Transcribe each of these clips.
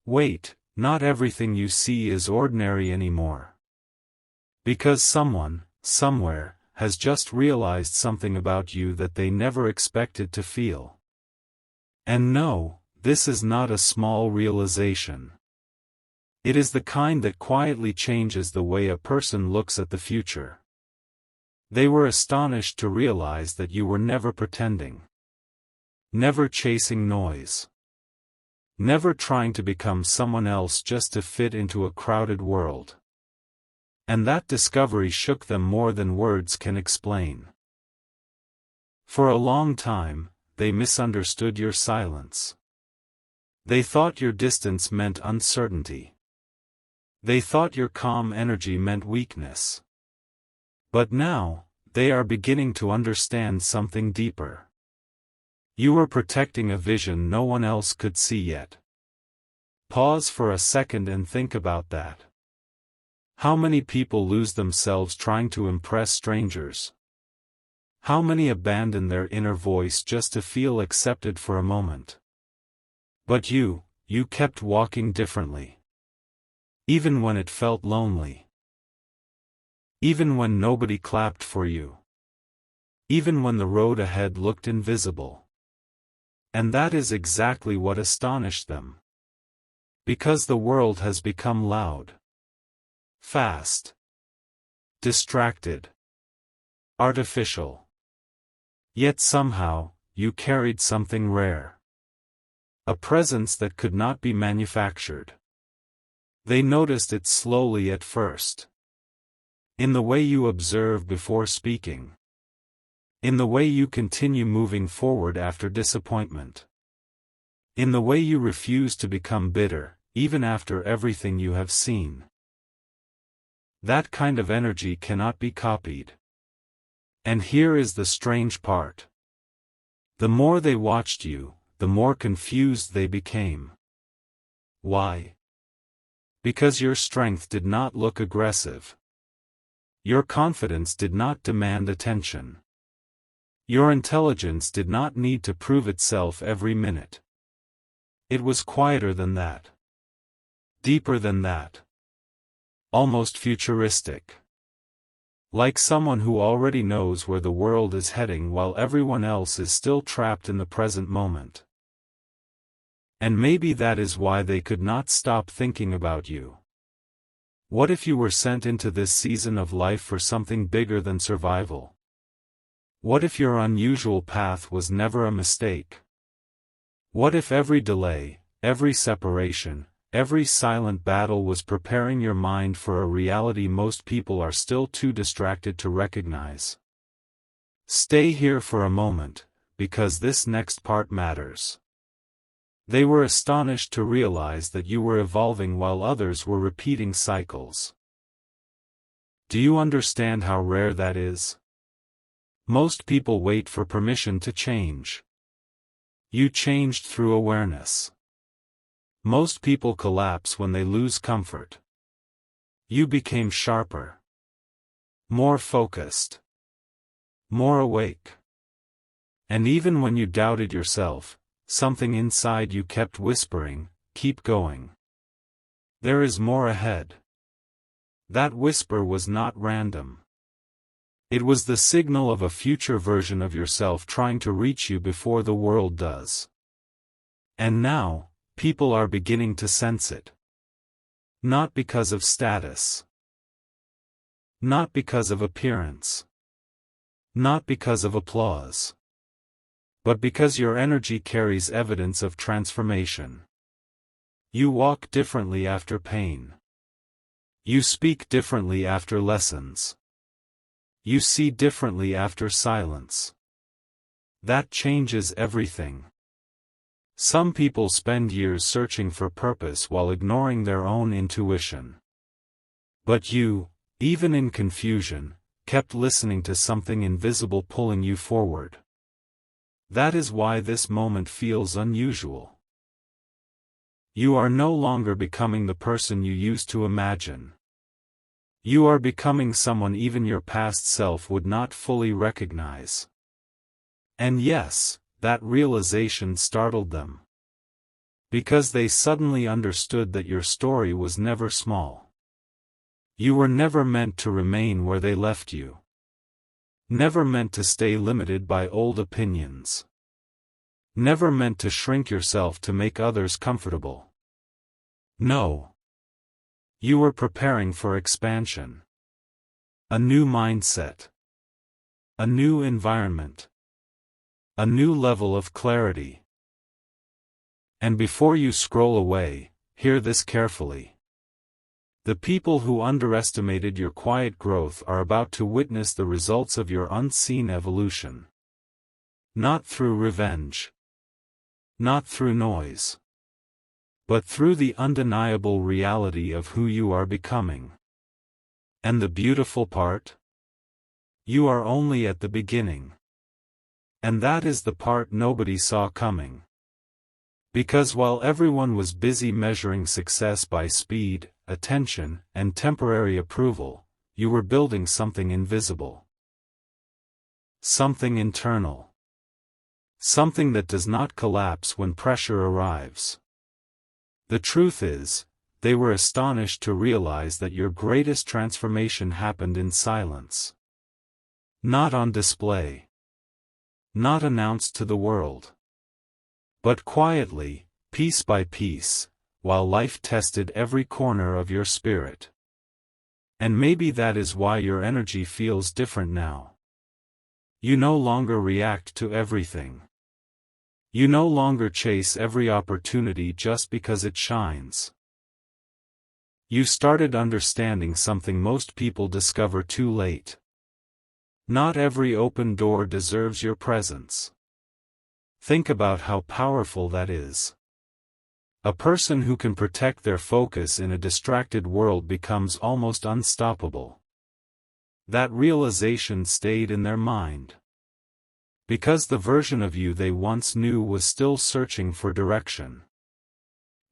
Wait, not everything you see is ordinary anymore. Because someone, somewhere, has just realized something about you that they never expected to feel. And no, this is not a small realization. It is the kind that quietly changes the way a person looks at the future. They were astonished to realize that you were never pretending. Never chasing noise. Never trying to become someone else just to fit into a crowded world. And that discovery shook them more than words can explain. For a long time, they misunderstood your silence. They thought your distance meant uncertainty. They thought your calm energy meant weakness. But now, they are beginning to understand something deeper. You were protecting a vision no one else could see yet. Pause for a second and think about that. How many people lose themselves trying to impress strangers? How many abandon their inner voice just to feel accepted for a moment? But you kept walking differently. Even when it felt lonely. Even when nobody clapped for you. Even when the road ahead looked invisible. And that is exactly what astonished them. Because the world has become loud. Fast. Distracted. Artificial. Yet somehow, you carried something rare. A presence that could not be manufactured. They noticed it slowly at first. In the way you observe before speaking. In the way you continue moving forward after disappointment. In the way you refuse to become bitter, even after everything you have seen. That kind of energy cannot be copied. And here is the strange part. The more they watched you, the more confused they became. Why? Because your strength did not look aggressive. Your confidence did not demand attention. Your intelligence did not need to prove itself every minute. It was quieter than that. Deeper than that. Almost futuristic. Like someone who already knows where the world is heading while everyone else is still trapped in the present moment. And maybe that is why they could not stop thinking about you. What if you were sent into this season of life for something bigger than survival? What if your unusual path was never a mistake? What if every delay, every separation, every silent battle was preparing your mind for a reality most people are still too distracted to recognize? Stay here for a moment, because this next part matters. They were astonished to realize that you were evolving while others were repeating cycles. Do you understand how rare that is? Most people wait for permission to change. You changed through awareness. Most people collapse when they lose comfort. You became sharper. More focused. More awake. And even when you doubted yourself, something inside you kept whispering, keep going. There is more ahead. That whisper was not random. It was the signal of a future version of yourself trying to reach you before the world does. And now, people are beginning to sense it. Not because of status. Not because of appearance. Not because of applause. But because your energy carries evidence of transformation. You walk differently after pain. You speak differently after lessons. You see differently after silence. That changes everything. Some people spend years searching for purpose while ignoring their own intuition. But you, even in confusion, kept listening to something invisible pulling you forward. That is why this moment feels unusual. You are no longer becoming the person you used to imagine. You are becoming someone even your past self would not fully recognize. And yes, that realization startled them. Because they suddenly understood that your story was never small. You were never meant to remain where they left you. Never meant to stay limited by old opinions. Never meant to shrink yourself to make others comfortable. No. You were preparing for expansion. A new mindset. A new environment. A new level of clarity. And before you scroll away, hear this carefully. The people who underestimated your quiet growth are about to witness the results of your unseen evolution. Not through revenge. Not through noise. But through the undeniable reality of who you are becoming. And the beautiful part? You are only at the beginning. And that is the part nobody saw coming. Because while everyone was busy measuring success by speed, attention, and temporary approval, you were building something invisible. Something internal. Something that does not collapse when pressure arrives. The truth is, they were astonished to realize that your greatest transformation happened in silence. Not on display. Not announced to the world. But quietly, piece by piece, while life tested every corner of your spirit. And maybe that is why your energy feels different now. You no longer react to everything. You no longer chase every opportunity just because it shines. You started understanding something most people discover too late. Not every open door deserves your presence. Think about how powerful that is. A person who can protect their focus in a distracted world becomes almost unstoppable. That realization stayed in their mind. Because the version of you they once knew was still searching for direction.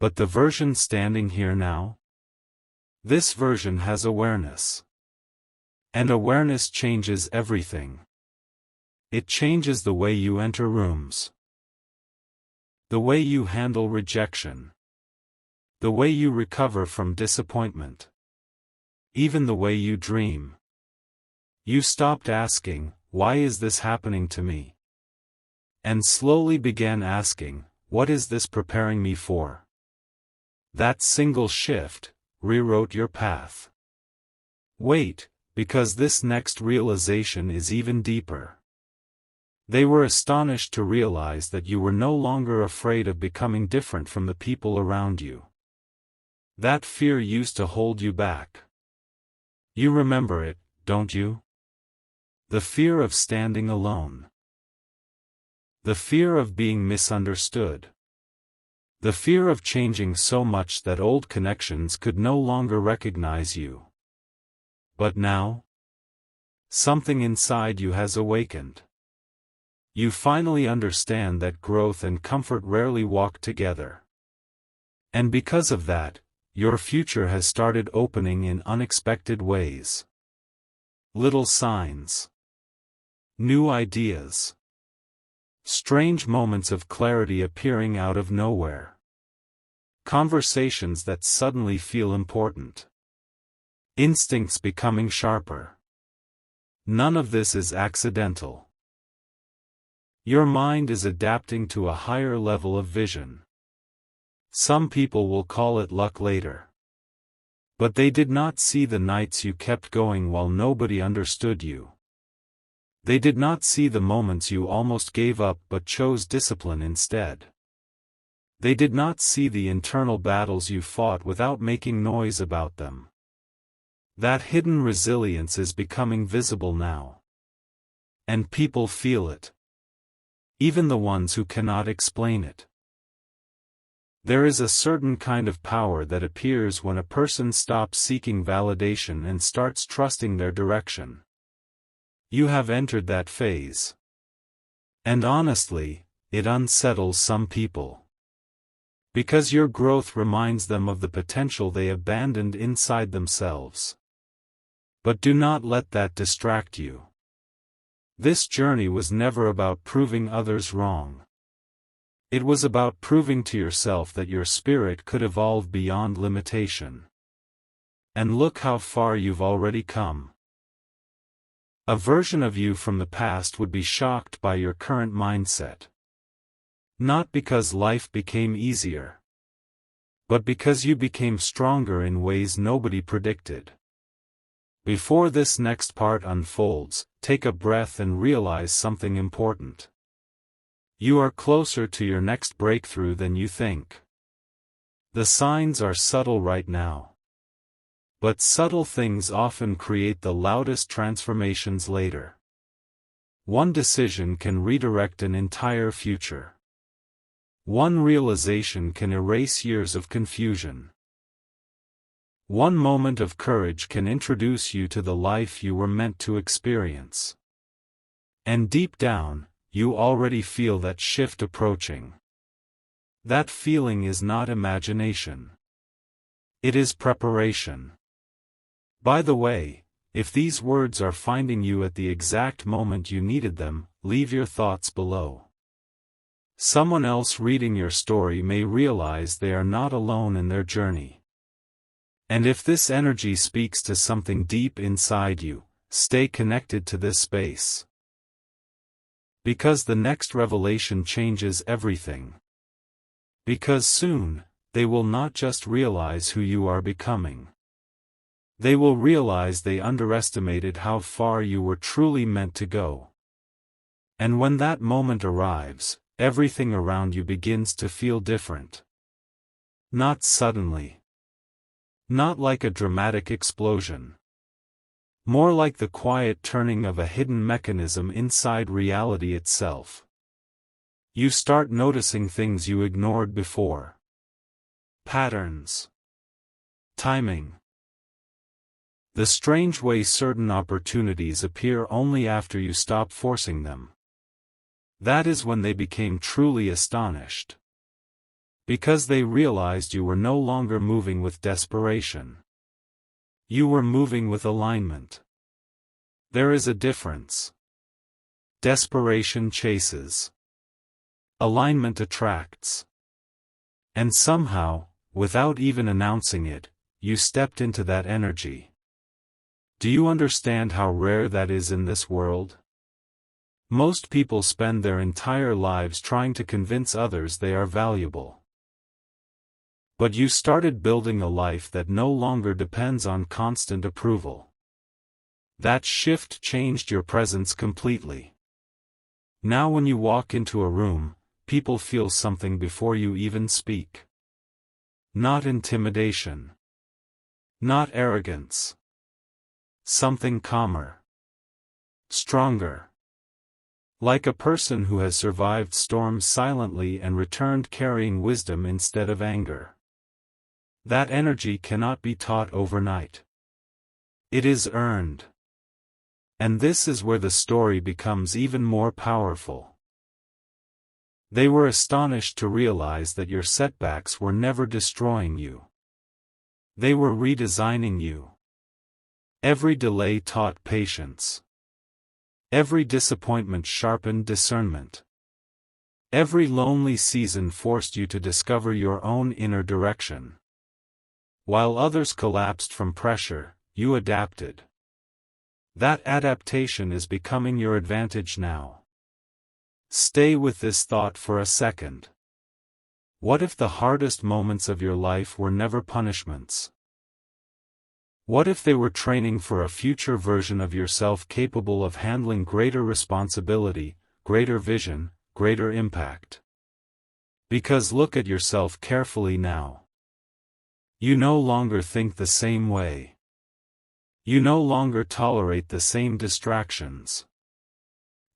But the version standing here now? This version has awareness. And awareness changes everything. It changes the way you enter rooms. The way you handle rejection. The way you recover from disappointment. Even the way you dream. You stopped asking, "Why is this happening to me?" And slowly began asking, "What is this preparing me for?" That single shift rewrote your path. Wait, because this next realization is even deeper. They were astonished to realize that you were no longer afraid of becoming different from the people around you. That fear used to hold you back. You remember it, don't you? The fear of standing alone. The fear of being misunderstood. The fear of changing so much that old connections could no longer recognize you. But now? Something inside you has awakened. You finally understand that growth and comfort rarely walk together. And because of that, your future has started opening in unexpected ways. Little signs. New ideas. Strange moments of clarity appearing out of nowhere. Conversations that suddenly feel important. Instincts becoming sharper. None of this is accidental. Your mind is adapting to a higher level of vision. Some people will call it luck later. But they did not see the nights you kept going while nobody understood you. They did not see the moments you almost gave up but chose discipline instead. They did not see the internal battles you fought without making noise about them. That hidden resilience is becoming visible now. And people feel it. Even the ones who cannot explain it. There is a certain kind of power that appears when a person stops seeking validation and starts trusting their direction. You have entered that phase. And honestly, it unsettles some people. Because your growth reminds them of the potential they abandoned inside themselves. But do not let that distract you. This journey was never about proving others wrong. It was about proving to yourself that your spirit could evolve beyond limitation. And look how far you've already come. A version of you from the past would be shocked by your current mindset. Not because life became easier, but because you became stronger in ways nobody predicted. Before this next part unfolds, take a breath and realize something important. You are closer to your next breakthrough than you think. The signs are subtle right now. But subtle things often create the loudest transformations later. One decision can redirect an entire future. One realization can erase years of confusion. One moment of courage can introduce you to the life you were meant to experience. And deep down, you already feel that shift approaching. That feeling is not imagination. It is preparation. By the way, if these words are finding you at the exact moment you needed them, leave your thoughts below. Someone else reading your story may realize they are not alone in their journey. And if this energy speaks to something deep inside you, stay connected to this space. Because the next revelation changes everything. Because soon, they will not just realize who you are becoming. They will realize they underestimated how far you were truly meant to go. And when that moment arrives, everything around you begins to feel different. Not suddenly. Not like a dramatic explosion. More like the quiet turning of a hidden mechanism inside reality itself. You start noticing things you ignored before. Patterns. Timing. The strange way certain opportunities appear only after you stop forcing them. That is when they became truly astonished. Because they realized you were no longer moving with desperation. You were moving with alignment. There is a difference. Desperation chases. Alignment attracts. And somehow, without even announcing it, you stepped into that energy. Do you understand how rare that is in this world? Most people spend their entire lives trying to convince others they are valuable. But you started building a life that no longer depends on constant approval. That shift changed your presence completely. Now when you walk into a room, people feel something before you even speak. Not intimidation. Not arrogance. Something calmer. Stronger. Like a person who has survived storms silently and returned carrying wisdom instead of anger. That energy cannot be taught overnight. It is earned. And this is where the story becomes even more powerful. They were astonished to realize that your setbacks were never destroying you. They were redesigning you. Every delay taught patience. Every disappointment sharpened discernment. Every lonely season forced you to discover your own inner direction. While others collapsed from pressure, you adapted. That adaptation is becoming your advantage now. Stay with this thought for a second. What if the hardest moments of your life were never punishments? What if they were training for a future version of yourself capable of handling greater responsibility, greater vision, greater impact? Because look at yourself carefully now. You no longer think the same way. You no longer tolerate the same distractions.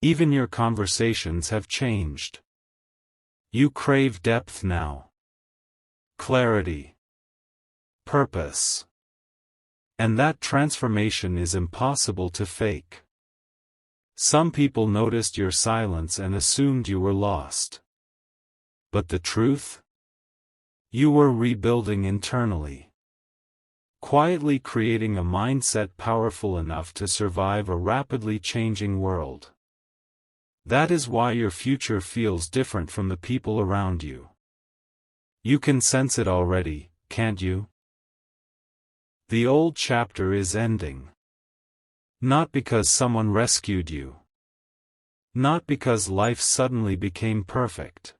Even your conversations have changed. You crave depth now. Clarity. Purpose. And that transformation is impossible to fake. Some people noticed your silence and assumed you were lost. But the truth? You were rebuilding internally. Quietly creating a mindset powerful enough to survive a rapidly changing world. That is why your future feels different from the people around you. You can sense it already, can't you? The old chapter is ending. Not because someone rescued you. Not because life suddenly became perfect.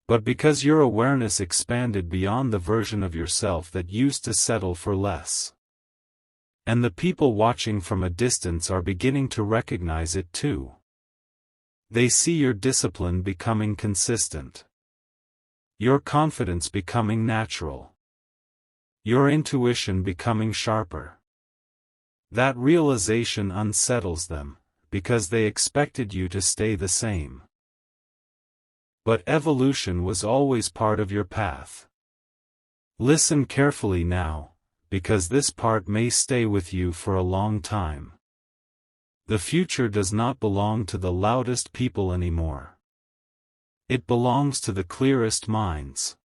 But because your awareness expanded beyond the version of yourself that used to settle for less. And the people watching from a distance are beginning to recognize it too. They see your discipline becoming consistent. Your confidence becoming natural. Your intuition becoming sharper. That realization unsettles them, because they expected you to stay the same. But evolution was always part of your path. Listen carefully now, because this part may stay with you for a long time. The future does not belong to the loudest people anymore. It belongs to the clearest minds.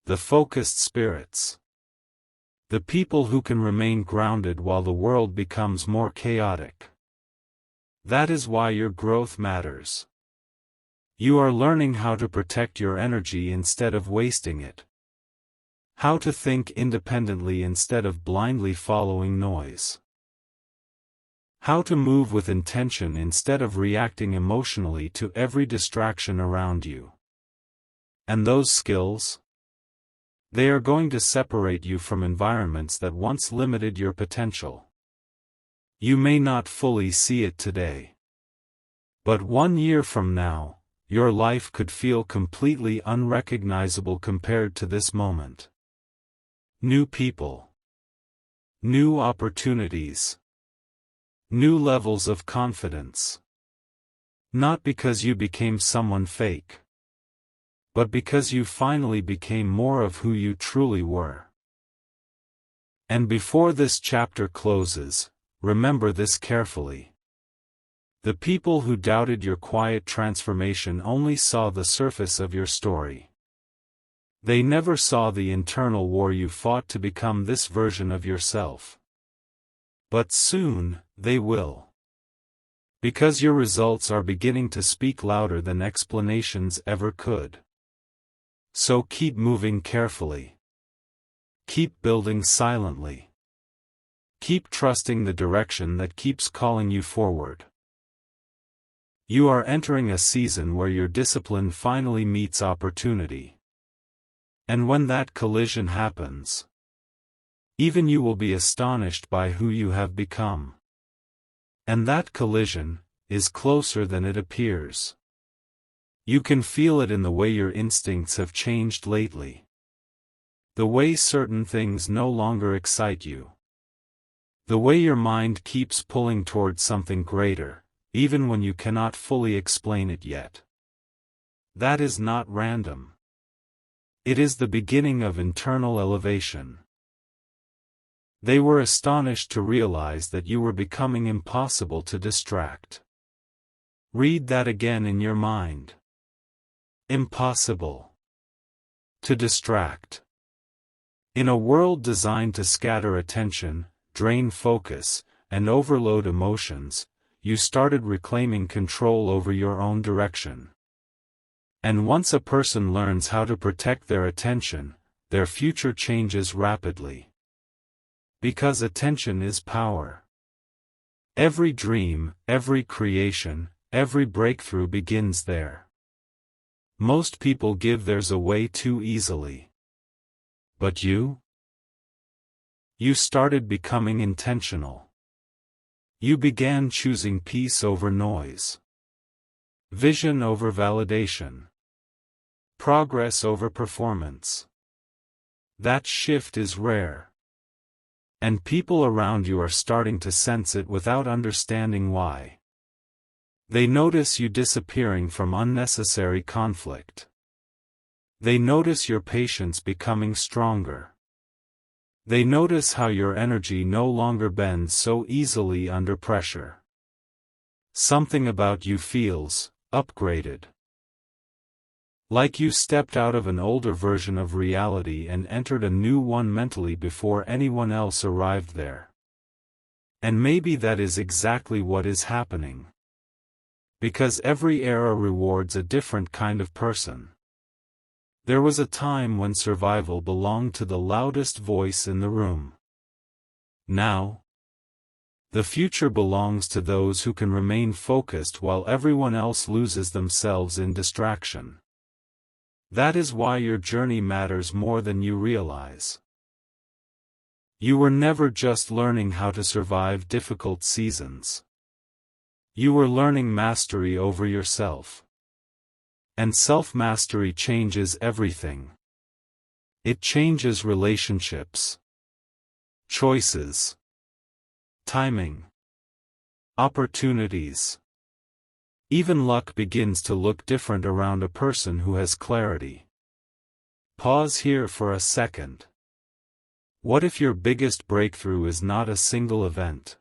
The focused spirits. The people who can remain grounded while the world becomes more chaotic. That is why your growth matters. You are learning how to protect your energy instead of wasting it. How to think independently instead of blindly following noise. How to move with intention instead of reacting emotionally to every distraction around you. And those skills? They are going to separate you from environments that once limited your potential. You may not fully see it today. But 1 year from now, your life could feel completely unrecognizable compared to this moment. New people. New opportunities. New levels of confidence. Not because you became someone fake. But because you finally became more of who you truly were. And before this chapter closes, remember this carefully. The people who doubted your quiet transformation only saw the surface of your story. They never saw the internal war you fought to become this version of yourself. But soon, they will. Because your results are beginning to speak louder than explanations ever could. So keep moving carefully. Keep building silently. Keep trusting the direction that keeps calling you forward. You are entering a season where your discipline finally meets opportunity. And when that collision happens, even you will be astonished by who you have become. And that collision is closer than it appears. You can feel it in the way your instincts have changed lately. The way certain things no longer excite you. The way your mind keeps pulling towards something greater, even when you cannot fully explain it yet. That is not random. It is the beginning of internal elevation. They were astonished to realize that you were becoming impossible to distract. Read that again in your mind. Impossible to distract. In a world designed to scatter attention, drain focus, and overload emotions, you started reclaiming control over your own direction. And once a person learns how to protect their attention, their future changes rapidly. Because attention is power. Every dream, every creation, every breakthrough begins there. Most people give theirs away too easily. But you? You started becoming intentional. You began choosing peace over noise. Vision over validation. Progress over performance. That shift is rare. And people around you are starting to sense it without understanding why. They notice you disappearing from unnecessary conflict. They notice your patience becoming stronger. They notice how your energy no longer bends so easily under pressure. Something about you feels upgraded. Like you stepped out of an older version of reality and entered a new one mentally before anyone else arrived there. And maybe that is exactly what is happening. Because every era rewards a different kind of person. There was a time when survival belonged to the loudest voice in the room. Now, the future belongs to those who can remain focused while everyone else loses themselves in distraction. That is why your journey matters more than you realize. You were never just learning how to survive difficult seasons. You were learning mastery over yourself. And self-mastery changes everything. It changes relationships, choices, timing, opportunities. Even luck begins to look different around a person who has clarity. Pause here for a second. What if your biggest breakthrough is not a single event?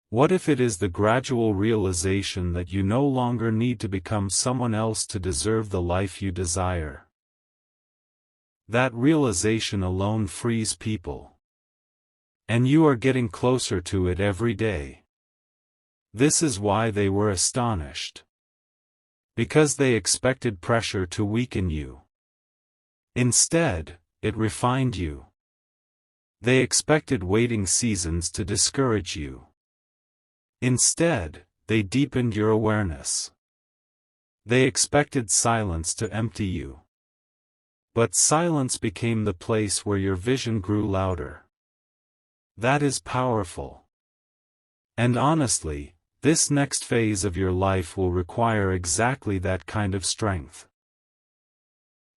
What if it is the gradual realization that you no longer need to become someone else to deserve the life you desire? That realization alone frees people. And you are getting closer to it every day. This is why they were astonished. Because they expected pressure to weaken you. Instead, it refined you. They expected waiting seasons to discourage you. Instead, they deepened your awareness. They expected silence to empty you. But silence became the place where your vision grew louder. That is powerful. And honestly, this next phase of your life will require exactly that kind of strength.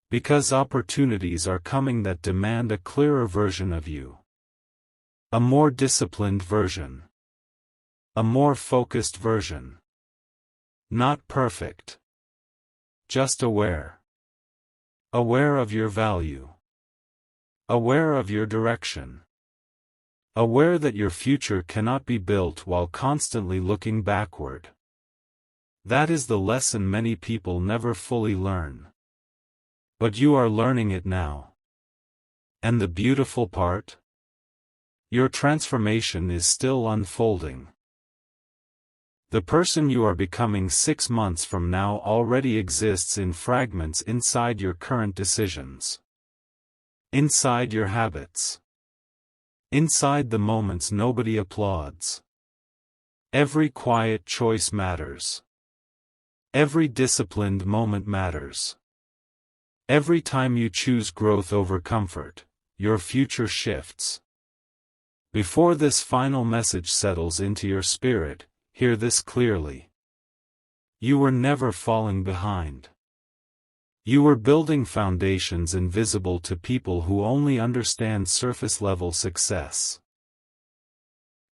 Because opportunities are coming that demand a clearer version of you. A more disciplined version. A more focused version. Not perfect. Just aware. Aware of your value. Aware of your direction. Aware that your future cannot be built while constantly looking backward. That is the lesson many people never fully learn. But you are learning it now. And the beautiful part? Your transformation is still unfolding. The person you are becoming 6 months from now already exists in fragments inside your current decisions. Inside your habits. Inside the moments nobody applauds. Every quiet choice matters. Every disciplined moment matters. Every time you choose growth over comfort, your future shifts. Before this final message settles into your spirit, hear this clearly. You were never falling behind. You were building foundations invisible to people who only understand surface-level success.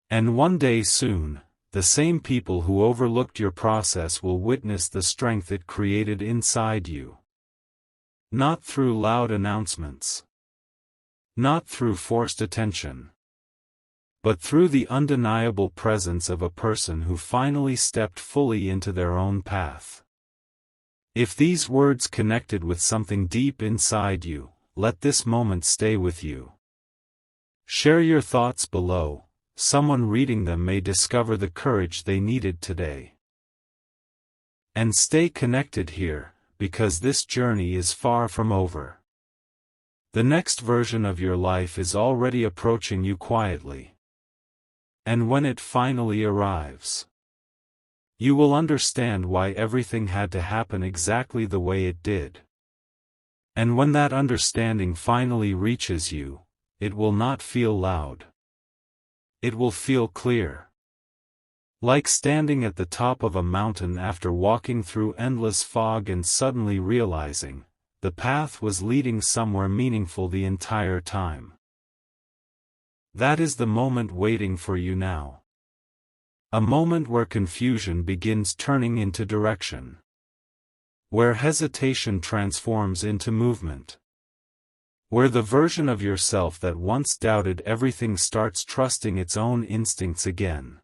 And one day soon, the same people who overlooked your process will witness the strength it created inside you. Not through loud announcements. Not through forced attention. But through the undeniable presence of a person who finally stepped fully into their own path. If these words connected with something deep inside you, let this moment stay with you. Share your thoughts below. Someone reading them may discover the courage they needed today. And stay connected here, because this journey is far from over. The next version of your life is already approaching you quietly. And when it finally arrives, you will understand why everything had to happen exactly the way it did. And when that understanding finally reaches you, it will not feel loud. It will feel clear. Like standing at the top of a mountain after walking through endless fog and suddenly realizing, the path was leading somewhere meaningful the entire time. That is the moment waiting for you now. A moment where confusion begins turning into direction. Where hesitation transforms into movement. Where the version of yourself that once doubted everything starts trusting its own instincts again.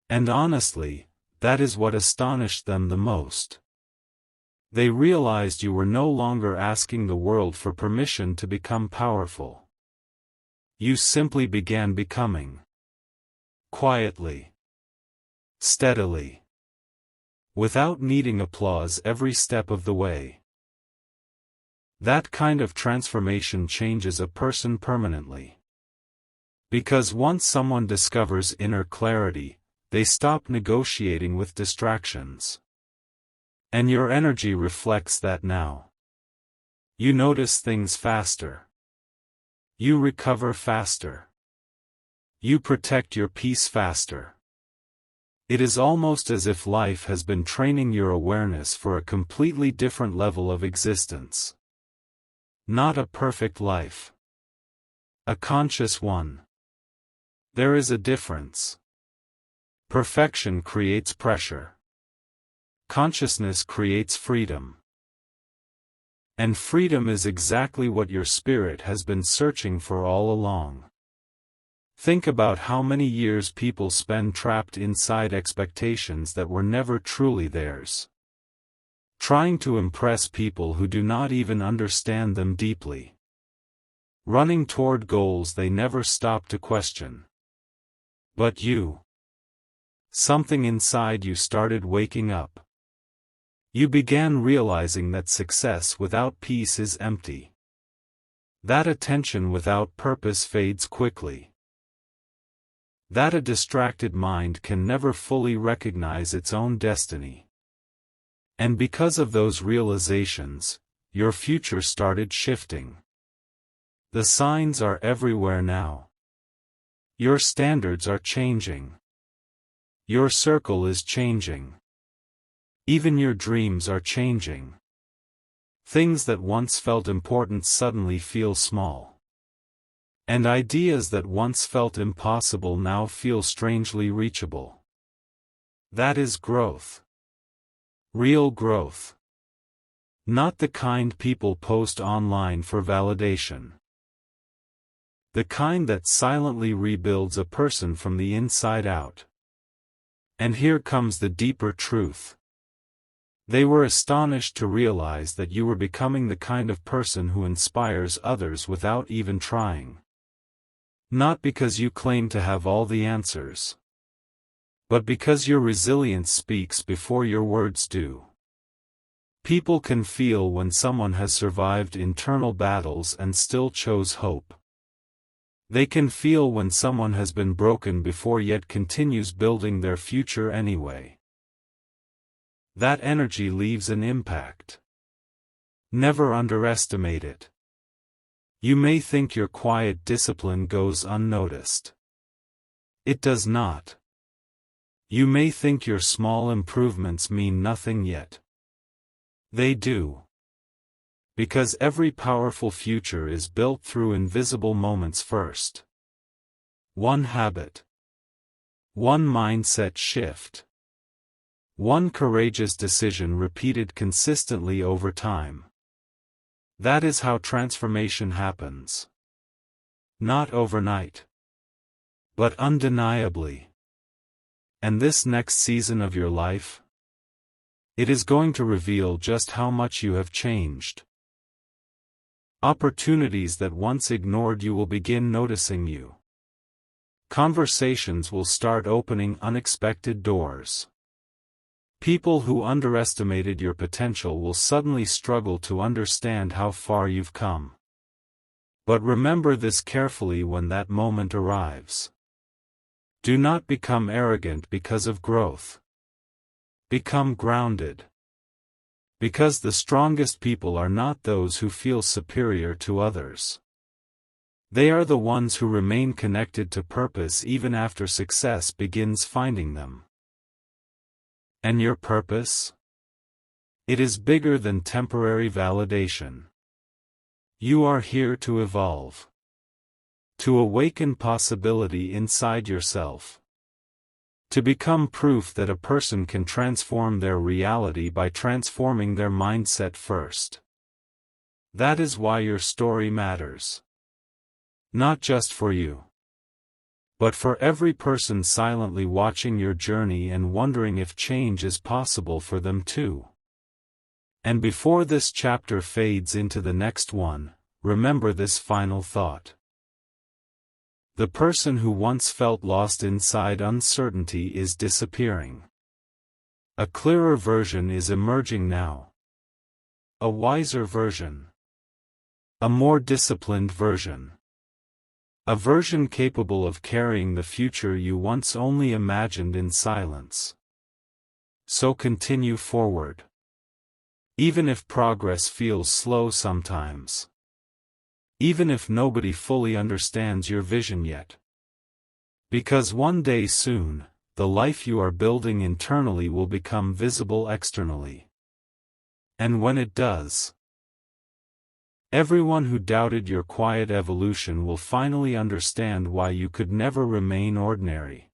And honestly, that is what astonished them the most. They realized you were no longer asking the world for permission to become powerful. You simply began becoming. Quietly. Steadily. without needing applause every step of the way. That kind of transformation changes a person permanently. Because once someone discovers inner clarity, they stop negotiating with distractions. And your energy reflects that now. You notice things faster. You recover faster. You protect your peace faster. It is almost as if life has been training your awareness for a completely different level of existence. Not a perfect life. A conscious one. There is a difference. Perfection creates pressure. Consciousness creates freedom. And freedom is exactly what your spirit has been searching for all along. Think about how many years people spend trapped inside expectations that were never truly theirs. Trying to impress people who do not even understand them deeply. Running toward goals they never stop to question. But you. Something inside you started waking up. You began realizing that success without peace is empty. That attention without purpose fades quickly. That a distracted mind can never fully recognize its own destiny. And because of those realizations, your future started shifting. The signs are everywhere now. Your standards are changing. Your circle is changing. Even your dreams are changing. Things that once felt important suddenly feel small. And ideas that once felt impossible now feel strangely reachable. That is growth. Real growth. Not the kind people post online for validation. The kind that silently rebuilds a person from the inside out. And here comes the deeper truth. They were astonished to realize that you were becoming the kind of person who inspires others without even trying. Not because you claim to have all the answers, but because your resilience speaks before your words do. People can feel when someone has survived internal battles and still chose hope. They can feel when someone has been broken before yet continues building their future anyway. That energy leaves an impact. Never underestimate it. You may think your quiet discipline goes unnoticed. It does not. You may think your small improvements mean nothing yet. They do. Because every powerful future is built through invisible moments first. One habit. One mindset shift. One courageous decision repeated consistently over time. That is how transformation happens. Not overnight. But undeniably. And this next season of your life? It is going to reveal just how much you have changed. Opportunities that once ignored you will begin noticing you. Conversations will start opening unexpected doors. People who underestimated your potential will suddenly struggle to understand how far you've come. But remember this carefully when that moment arrives. Do not become arrogant because of growth. Become grounded. Because the strongest people are not those who feel superior to others. They are the ones who remain connected to purpose even after success begins finding them. And your purpose? It is bigger than temporary validation. You are here to evolve. To awaken possibility inside yourself. To become proof that a person can transform their reality by transforming their mindset first. That is why your story matters. Not just for you, but for every person silently watching your journey and wondering if change is possible for them too. And before this chapter fades into the next one, remember this final thought. The person who once felt lost inside uncertainty is disappearing. A clearer version is emerging now. A wiser version. A more disciplined version. A version capable of carrying the future you once only imagined in silence. So continue forward. Even if progress feels slow sometimes. Even if nobody fully understands your vision yet. Because one day soon, the life you are building internally will become visible externally. And when it does, everyone who doubted your quiet evolution will finally understand why you could never remain ordinary.